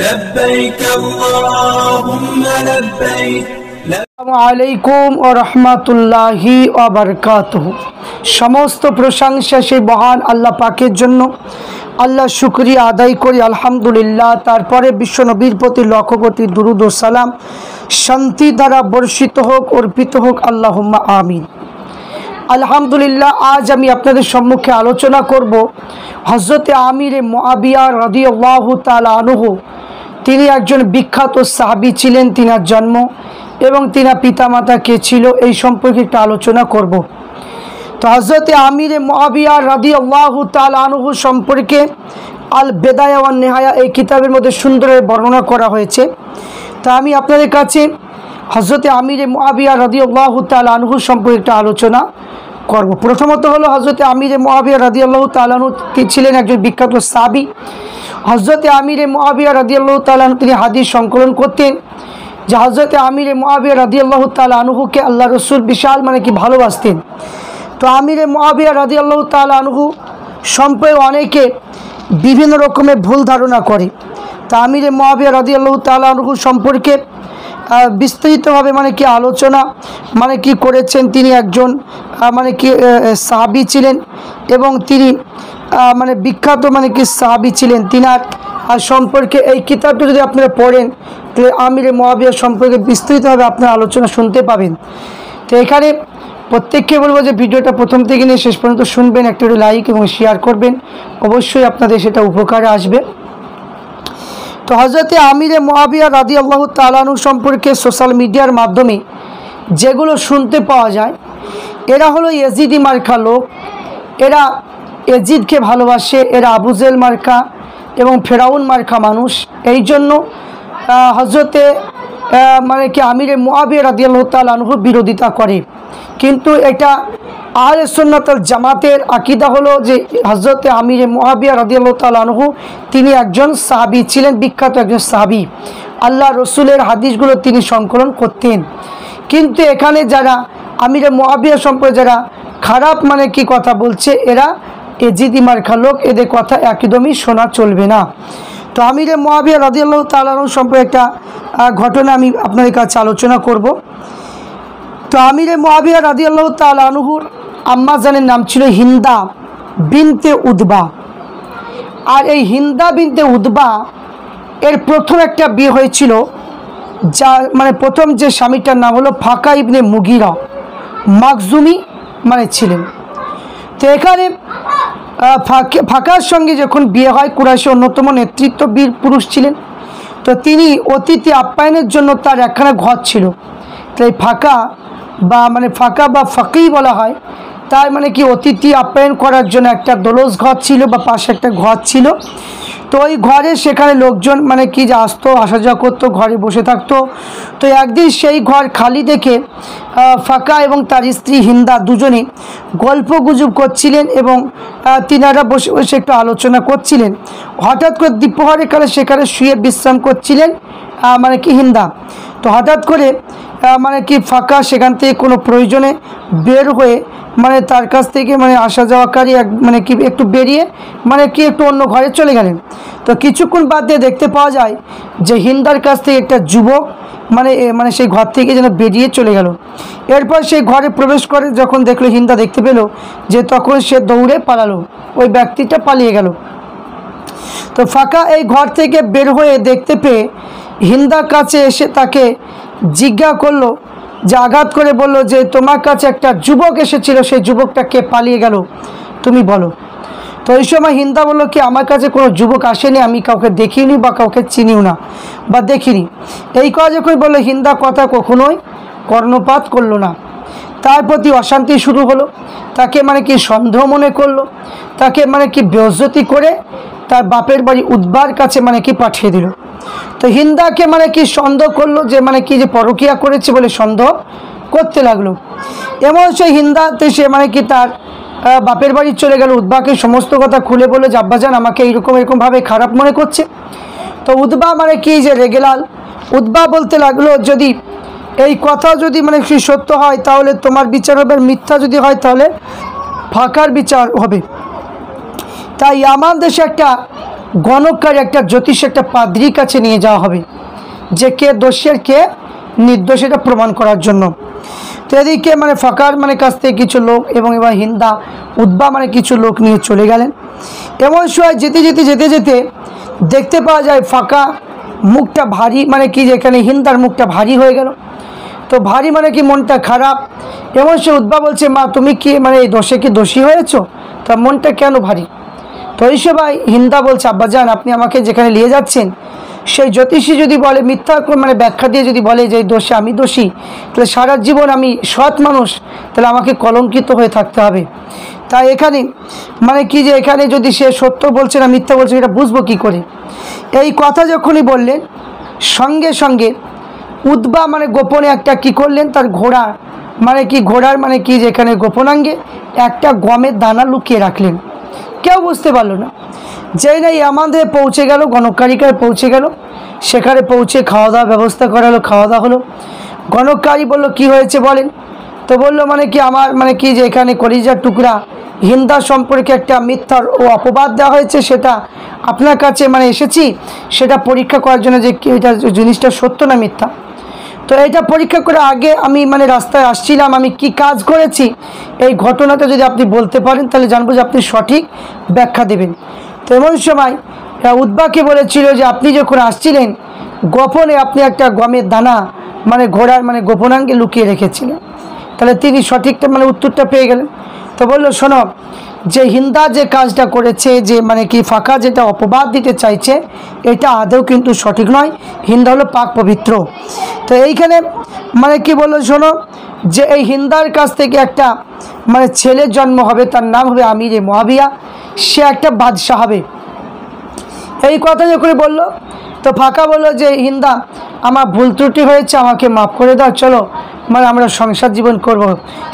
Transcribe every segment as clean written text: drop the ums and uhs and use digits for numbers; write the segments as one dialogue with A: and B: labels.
A: لبيك اللهم لبيك
B: আসসালামু আলাইকুম ওয়া রাহমাতুল্লাহি ওয়া বারাকাতুহু। সমস্ত প্রশংসা সেই মহান আল্লাহ পাকের জন্য। আল্লাহ শুকরিয়া আদায় করি আলহামদুলিল্লাহ। তারপরে বিশ্ব নবীর প্রতি লক্ষ কোটি দুরূদ ও সালাম শান্তি দ্বারা বর্ষিত হোক, অর্পিত হোক, আল্লাহুম্মা আমিন। আলহামদুলিল্লাহ, আজ আমি আপনাদের সম্মুখে আলোচনা করব হযরতে আমির মুআবিয়া রাদিয়াল্লাহু তাআলা আনহু। তিনি একজন বিখ্যাত সাহাবী ছিলেন। তিনার জন্ম এবং তিনার পিতামাতা কে ছিল এই সম্পর্কে একটু আলোচনা করব। তো হযরতে আমির মুআবিয়া রাদিয়াল্লাহু তাআলা আনহু সম্পর্কে আল বেদায়া ওয়ান নেহায়া এই কিতাবের মধ্যে সুন্দরভাবে বর্ণনা করা হয়েছে। তা আমি আপনাদের কাছে হযরতে আমির মুআবিয়া রাদিয়াল্লাহু তাআলা আনহু সম্পর্কে একটু আলোচনা করব। প্রথমত হলো হযরতে আমির মুআবিয়া রাদিয়াল্লাহু তাআলা আনহু ছিলেন একজন বিখ্যাত সাহাবী। হযরতে আমির মুআবিয়া রাদিয়াল্লাহু তাআলা আনহু তিনি হাদিস সংকলন করতেন যে হযরতে আমির মুআবিয়া রাদিয়াল্লাহু তাআলা আনহুকে আল্লাহ রসুল বিশাল ভালোবাসতেন। তো আমির মুআবিয়া রাদিয়াল্লাহু তাআলা আনহু সম্পর্কে অনেকে বিভিন্ন রকমের ভুল ধারণা করে। তা আমির মুআবিয়া রাদিয়াল্লাহু তাআলা আনহু সম্পর্কে বিস্তারিতভাবে আলোচনা করেছেন। তিনি একজন সাহাবী ছিলেন এবং তিনি বিখ্যাত সাহাবী ছিলেন। তিনার সম্পর্কে এই কিতাবটা যদি আপনারা পড়েন তাহলে আমির মুআবিয়া সম্পর্কে বিস্তারিতভাবে আপনারা আলোচনা শুনতে পাবেন। তো এখানে প্রত্যেককে বলবো যে ভিডিওটা প্রথম থেকে নিয়ে শেষ পর্যন্ত শুনবেন, একটা লাইক এবং শেয়ার করবেন, অবশ্যই আপনাদের সেটা উপকারে আসবে। তো হযরতে আমির মুআবিয়া রাদিয়াল্লাহু তাআলা আনহু সম্পর্কে সোশ্যাল মিডিয়ার মাধ্যমে যেগুলো শুনতে পাওয়া যায়, এরা হলো ইয়াজিদি মার্কা লোক। এরা ইয়াজিদকে ভালোবাসে, এরা আবু জেহেল মার্কা এবং ফেরাউন মার্কা মানুষ। এই জন্য হযরতে আমির মুআবিয়া রাদিয়াল্লাহু তাআলা আনহু বিরোধিতা করে। কিন্তু এটা আহলে সুন্নাত ওয়াল জামাতের আকীদা হলো যে হযরতে আমির মুআবিয়া রাদিয়াল্লাহু তাআলা আনহু তিনি একজন সাহাবী ছিলেন, বিখ্যাত একজন সাহাবী। আল্লাহ রসুলের হাদিসগুলো তিনি সংকলন করতেন। কিন্তু এখানে যারা আমির মুআবিয়া সম্পর্কে যারা খারাপ কথা বলছে, এরা ইয়াজিদি মার্কা লোক, এদের কথা একদমই শোনা চলবে না। তো আমির মুআবিয়া রাদিয়াল্লাহু তাআলা আনহু সম্পর্কে একটা ঘটনা আমি আপনাদের কাছে আলোচনা করব। তো আমির মুআবিয়া রাদিয়াল্লাহু তাআলা আনহুর আম্মা জানের নাম ছিল হিন্দা বিনতে উতবা। আর এই হিন্দা বিনতে উতবা এর প্রথম একটা বিয়ে হয়েছিল, যা প্রথম যে স্বামীটার নাম হলো ফাকা ইবনে মুগিরা, মাখজুমি ছিলেন। তো এখানে ফাকার সঙ্গে যখন বিয়ে হয়, কুরাইশের অন্যতম নেতৃত্ববীর পুরুষ ছিলেন। তো তিনি অতিথি আপ্যায়নের জন্য তার একখানা ঘর ছিল। তো এই ফাকা বা ফাকি বলা হয়, তার অতিথি আপ্যায়ন করার জন্য একটা দোলস ঘর ছিল বা পাশে একটা ঘর ছিল। তো ওই ঘরে সেখানে লোকজন যে আসতো, আসা যাওয়া করতো, ঘরে বসে থাকতো। তো একদিন সেই ঘর খালি দেখে ফাকা এবং তার স্ত্রী হিন্দা দুজনে গল্প গুজব করছিলেন এবং তিনারা বসে বসে একটু আলোচনা করছিলেন। হঠাৎ করে দ্বিপ্রহরের কালে সেখানে শুয়ে বিশ্রাম করছিলেন হিন্দা। তো হঠাৎ করে ফাঁকা সেখান থেকে কোনো প্রয়োজনে বের হয়ে তার কাছ থেকে আসা যাওয়াকারী একটু বেরিয়ে একটু অন্য ঘরে চলে গেলেন। তো কিছুক্ষণ বাদ দিয়ে দেখতে পাওয়া যায় যে হিন্দার কাছ থেকে একটা যুবক সেই ঘর থেকে যেন বেরিয়ে চলে গেল। এরপর সেই ঘরে প্রবেশ করে যখন দেখলো, হিন্দা দেখতে পেল যে, তখন সে দৌড়ে পালালো, ওই ব্যক্তিটা পালিয়ে গেল। তো ফাঁকা এই ঘর থেকে বের হয়ে দেখতে পেয়ে হিন্দার কাছে এসে তাকে জিজ্ঞাসা করলো, যে আঘাত করে বলল যে, তোমার কাছে একটা যুবক এসেছিল, সেই যুবকটা কে পালিয়ে গেল, তুমি বলো। তো এই সময় হিন্দা বলল কি, আমার কাছে কোনো যুবক আসেনি, আমি কাউকে দেখিনি বা কাউকে চিনিও না বা দেখিনি। এই কথা যখন বললো, হিন্দা কথা কখনোই কর্ণপাত করলো না। তার প্রতি অশান্তি শুরু হলো। তাকে সন্দেহ মনে করলো। তাকে বেইজ্জতি করে তার বাপের বাড়ি উতবার কাছে পাঠিয়ে দিল। তো হিন্দাকে সন্দেহ করলো যে যে পরকীয়া করেছে বলে সন্দেহ করতে লাগলো। এমন সেই হিন্দাতে সে তার বাপের বাড়ি চলে গেল। উতবাকে সমস্ত কথা খুলে বললো যে, আব্বাজান আমাকে এরকমভাবে খারাপ মনে করছে। তো উতবা যে রেগেলাল। উতবা বলতে লাগলো, যদি এই কথা যদি সত্য হয় তাহলে তোমার বিচার হবে, মিথ্যা যদি হয় তাহলে ফাঁকার বিচার হবে। তাই ইয়ামান দেশে একটা গণককারী একটা জ্যোতিষ একটা পাদ্রীর কাছে নিয়ে যাওয়া হবে, যে কে দোষের কে নির্দোষ এটা প্রমাণ করার জন্য। তো এদিকে মানে ফাকার মানে কাছ থেকে কিছু লোক এবং এবার হিন্দা উদ্বা মানে কিছু লোক নিয়ে চলে গেলেন। এমন সময় যেতে যেতে যেতে যেতে দেখতে পাওয়া যায় ফাঁকা মুখটা ভারী, মানে কি যেখানে হিন্দার মুখটা ভারী হয়ে গেল। তো ভারী মানে কি মনটা খারাপ। এমন সে উদ্বা বলছে, মা তুমি কি মানে এই দোষে কি দোষী হয়েছো? তা মনটা কেন ভারী? তো এই সবাই হিন্দা বলছে, আব্বাজান আপনি আমাকে যেখানে নিয়ে যাচ্ছেন সেই জ্যোতিষী যদি বলে মিথ্যা মানে ব্যাখ্যা দিয়ে যদি বলে যে এই দোষে আমি দোষী, তাহলে সারা জীবন আমি সৎ মানুষ, তাহলে আমাকে কলঙ্কিত হয়ে থাকতে হবে। তাই এখানে মানে কি যে এখানে যদি সে সত্য বলছে না মিথ্যা বলছে এটা বুঝবো কী করে? এই কথা যখনই বললেন সঙ্গে সঙ্গে উদ্বা মানে গোপনে একটা কি করলেন, তার ঘোড়া মানে কি ঘোড়ার মানে কি যেখানে গোপনাঙ্গে একটা গমের দানা লুকিয়ে রাখলেন। কেউ বুঝতে পারলো না। যেই নাই আমাদের পৌঁছে গেল, গণককারিকায় পৌঁছে গেল, সেখানে পৌঁছে খাওয়া দাওয়ার ব্যবস্থা করা হলো, খাওয়া দাওয়া হলো। গণককারী বলল কি হয়েছে বলেন? তো বললো মানে কি আমার মানে কি যে এখানে কলিজার টুকরা হিন্দা সম্পর্কে একটা মিথ্যার ও অপবাদ দেওয়া হয়েছে, সেটা আপনার কাছে মানে এসেছি সেটা পরীক্ষা করার জন্য যে এটা জিনিসটা সত্য না মিথ্যা। তো এটা পরীক্ষা করে আগে আমি মানে রাস্তায় আসছিলাম, আমি কি কাজ করেছি এই ঘটনাটা যদি আপনি বলতে পারেন তাহলে জানবো যে আপনি সঠিক ব্যাখ্যা দেবেন। তো এমন সময় উদ্বাকে বলেছিল যে আপনি যখন আসছিলেন গোপনে আপনি একটা গমের দানা মানে ঘোড়ার মানে গোপনাঙ্গে লুকিয়ে রেখেছিলেন। তাহলে তিনি সঠিকটা মানে উত্তরটা পেয়ে গেলেন। তো বললো শোনো, যে হিন্দা যে কাজটা করেছে, যে মানে কি ফাঁকা যেটা অপবাদ দিতে চাইছে এটা আদৌ কিন্তু সঠিক নয়। হিন্দা হলো পাক পবিত্র। তো এইখানে মানে কি বললো শোনো, যে এই হিন্দার কাছ থেকে একটা মানে ছেলের জন্ম হবে, তার নাম হবে আমিরে মুয়াবিয়া, সে একটা বাদশাহ হবে। এই কথা যখন বললো তো ফাঁকা বললো যে হিন্দা আমার ভুল ত্রুটি হয়েছে, আমাকে মাফ করে দাও, চলো মানে আমরা সংসার জীবন করব।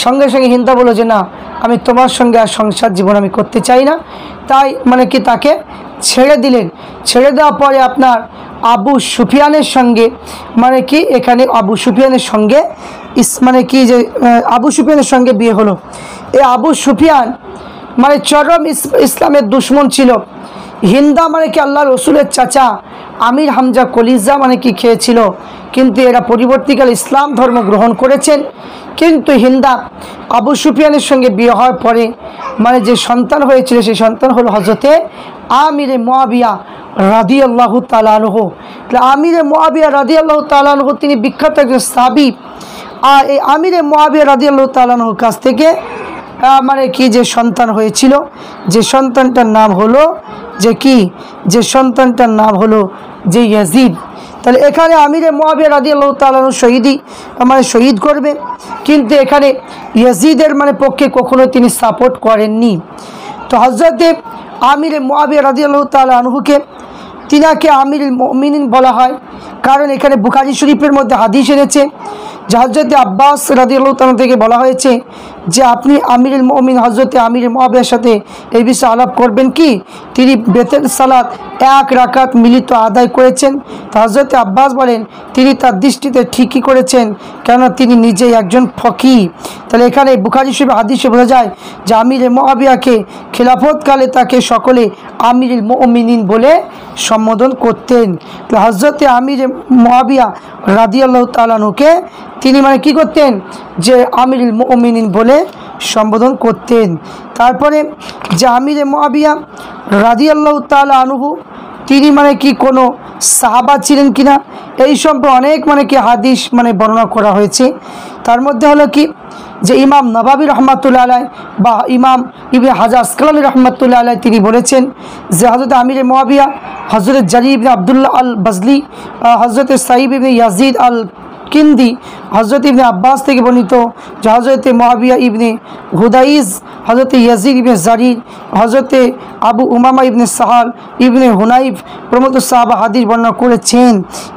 B: সঙ্গে সঙ্গে হিন্দা বললো যে না, আমি তোমার সঙ্গে আর সংসার জীবন আমি করতে চাই না। তাই মানে কি তাকে ছেড়ে দিলেন। ছেড়ে দেওয়ার পরে আপনার আবু সুফিয়ানের সঙ্গে মানে কি এখানে আবু সুফিয়ানের সঙ্গে মানে কি যে আবু সুফিয়ানের সঙ্গে বিয়ে হলো। এই আবু সুফিয়ান মানে চরম ইসলামের দুশ্মন ছিল। হিন্দা মানে কি আল্লাহ রসুলের চাচা আমির হামজা কলিজা মানে কি খেয়েছিল, কিন্তু এরা পরবর্তীকালে ইসলাম ধর্ম গ্রহণ করেছেন। কিন্তু হিন্দা আবু সুফিয়ানের সঙ্গে বিয়ে হওয়ার পরে মানে যে সন্তান হয়েছিল সেই সন্তান হলো হজরতে আমিরে মুয়াবিয়া রাদিয়াল্লাহু তাআলা আনহু। আমিরে মুয়াবিয়া রাদিয়াল্লাহু তাআলা আনহু তিনি বিখ্যাত একজন সাহাবী। আর এই আমিরে মুয়াবিয়া রাদিয়াল্লাহু তাআলা আনহুর কাছ থেকে মানে কি যে সন্তান হয়েছিল, যে সন্তানটার নাম হলো যে কি যে সন্তানটার নাম হলো যে ইয়াজিদ। তাহলে এখানে আমিরে মুয়াবিয়া রাদিয়াল্লাহু তাআলা আনহু শহীদি মানে শহীদ করবে, কিন্তু এখানে ইয়াজিদের মানে পক্ষে কখনো তিনি সাপোর্ট করেননি। তো হযরতে আমিরে মুয়াবিয়া রাদিয়াল্লাহু তাআলা আনহুকে তিনাকে আমিরুল মুমিনিন বলা হয়, কারণ এখানে বুখারী শরীফের মধ্যে হাদিস এনেছে যে হযরতে আব্বাস রাদিয়াল্লাহু তাআলা থেকে বলা হয়েছে যে আপনি আমিরুল মুমিন হযরতে আমির মুয়াবিয়ার সাথে এই বিষয়ে আলাপ করবেন কি? তিনি বেতের সালাত এক রাকাত মিলিত আদায় করেছেন। তো হযরতে আব্বাস বলেন তিনি তার দৃষ্টিতে ঠিকই করেছেন, কেননা তিনি নিজেই একজন ফকি। তাহলে এখানে বুখারী শরীফের হাদিসে বোঝা যায় যে আমিরে মুয়াবিয়াকে খিলাফতকালে তাকে সকলে আমিরুল মুমিনিন বলে সম্বোধন করতেন। তো হযরতে আমিরে মুয়াবিয়া রাদিয়াল্লাহু তাআলা আনহুকে তিনি মানে কি করতেন, যে আমিরুল মুমিনিন বলে সম্বোধন করতেন। তারপরে যে আমিরে মুয়াবিয়া রাদিয়াল্লাহু তাআলা আনহু তিনি মানে কি কোনো সাহাবা ছিলেন কিনা এই সম্পর্কে অনেক মানে কি হাদিস মানে বর্ণনা করা হয়েছে। তার মধ্যে হলো কি যে ইমাম নবাবী রহমাতুল্লাহ আলাই বা ইমাম ইবনে হাজার আসকালানী রহমাতুল্লাহ আলাই তিনি বলেছেন যে হযরত আমিরে মুয়াবিয়া, হযরত জারির ইবনে আব্দুল্লাহ আল বজলি, হযরত সাইব ইবনে ইয়াজিদ আল কিন্দি, হযরত ইবনে আব্বাস থেকে বর্ণিত যে হযরত মুয়াবিয়া ইবনে হুদাইজ, হযরত ইয়াজিদ ইবনে জারির, হযরত আবু উমামা ইবনে সাহাল ইবনে হুনাইফ প্রমুখ সাহাবা হাদিস বর্ণনা করেছেন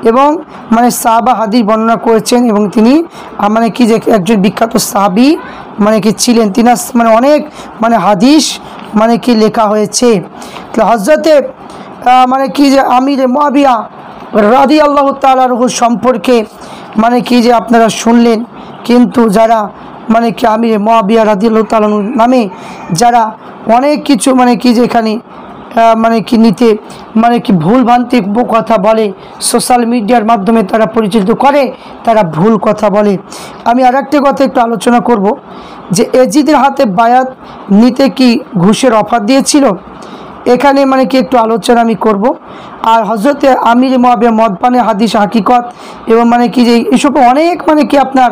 B: এবং মানে সাহাবা হাদিস বর্ণনা করেছেন এবং তিনি মানে কি যে একজন বিখ্যাত সাহাবী মানে কি ছিলেন। তিনি মানে অনেক মানে হাদিস মানে কি লেখা হয়েছে। তো হযরতে মানে কি যে আমিরে মুয়াবিয়া রাদিয়াল্লাহু তাআলা আনহু সম্পর্কে মানে কি যে আপনারা শুনলেন, কিন্তু যারা মানে কি আমিরে মুয়াবিয়া রাদিয়াল্লাহু তাআলা আনহু নামে যারা অনেক কিছু মানে কি যে এখানে মানে কি নিতে মানে কি ভুলভ্রান্তি কথা বলে, সোশ্যাল মিডিয়ার মাধ্যমে তারা পরিচালিত করে, তারা ভুল কথা বলে। আমি আর একটা কথা একটু আলোচনা করব যে এজিদের হাতে বায়াত নিতে কি ঘুষের অফার দিয়েছিল, এখানে মানে কি একটু আলোচনা আমি করব। আর হজরতে আমির মুআবিয়া মদপানে হাদিস হাকিকত এবং মানে কি যে এসব অনেক মানে কি আপনার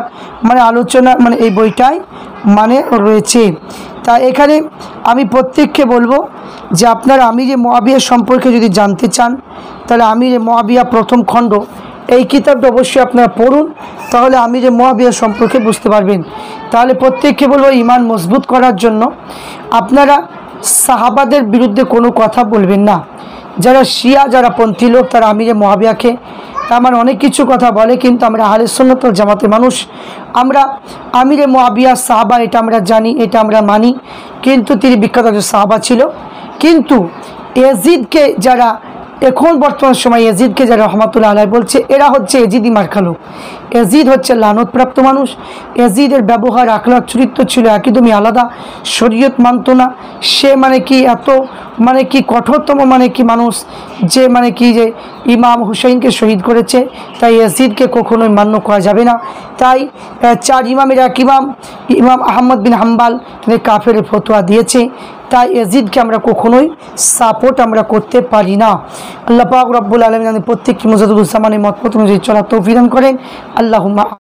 B: মানে আলোচনা মানে এই বইটায় মানে রয়েছে। তা এখানে আমি প্রত্যেককে বলবো যে আপনারা আমির মুআবিয়া সম্পর্কে যদি জানতে চান তাহলে আমির মুআবিয়া প্রথম খণ্ড এই কিতাবটা অবশ্যই আপনারা পড়ুন, তাহলে আমির মুআবিয়া সম্পর্কে বুঝতে পারবেন। তাহলে প্রত্যেককে বলবো ইমান মজবুত করার জন্য আপনারা সাহাবাদের বিরুদ্ধে কোনো কথা বলবেন না। যারা শিয়া যারা পন্থী লোক তারা আমিরে মুআবিয়াকে আমার অনেক কিছু কথা বলে, কিন্তু আমরা আহলে সুন্নাত ওয়াল জামাতের মানুষ, আমরা আমিরে মুআবিয়া সাহাবা এটা আমরা জানি, এটা আমরা মানি, কিন্তু তিনি বিখ্যাত একজন সাহাবা ছিল। কিন্তু ইয়াজিদকে যারা এখন বর্তমান সময় ইয়াজিদকে যারা রহমাতুল্লাহ আলাইহি বলছে এরা হচ্ছে ইয়াজিদি মার্কা লোক। ইয়াজিদ হচ্ছে লানতপ্রাপ্ত মানুষ। ইয়াজিদের ব্যবহার আখলাক চরিত্র ছিল একদমই আলাদা, শরীয়ত মানত না। সে মানে কি এত মানে কি কঠোরতম মানে কি মানুষ যে মানে কি যে ইমাম হুসাইনকে শহীদ করেছে, তাই ইয়াজিদকে কখনোই মান্য করা যাবে না। তাই চার ইমামের এক ইমাম আহমদ বিন হাম্বাল তিনি কাফের ফতোয়া দিয়েছে, তাই ইয়াজিদকে আমরা কখনোই সাপোর্ট আমরা করতে পারি না। আল্লাহ পাক রব্বুল আলামিন প্রত্যেককে মুজাদ্দিদুল জামানের মত অনুযায়ী চলার তৌফিক দান করেন। আল্লাহুম্মা